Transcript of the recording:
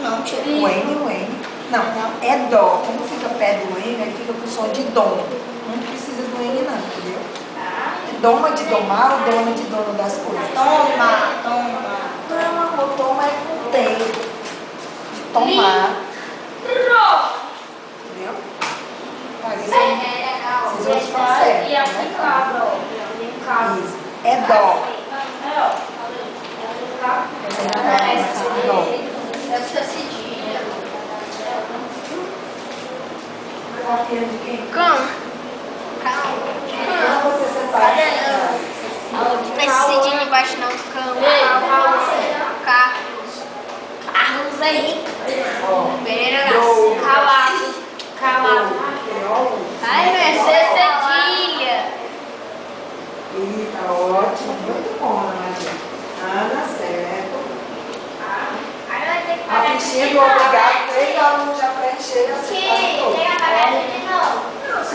não, tia. O N. Não, é dó. Como fica pé do N, aí fica com som de dom. Não precisa do N não, entendeu? É doma de domar ou dona de dono das coisas? Toma. Não, amor, toma é com T. De tomar. Entendeu? Vocês vão ficar certos, né? Isso. É dó. Cão. Quando você separa, Não precisa cedilha embaixo não. Cão. Carlos aí. Pereira Nascimento. Calado. Ai, não é cedilha. Tá ótimo, muito bom, Ana Maria. Ana, certo. A fichinha do obrigado, 3 alunos já preencheram, acertaram todos.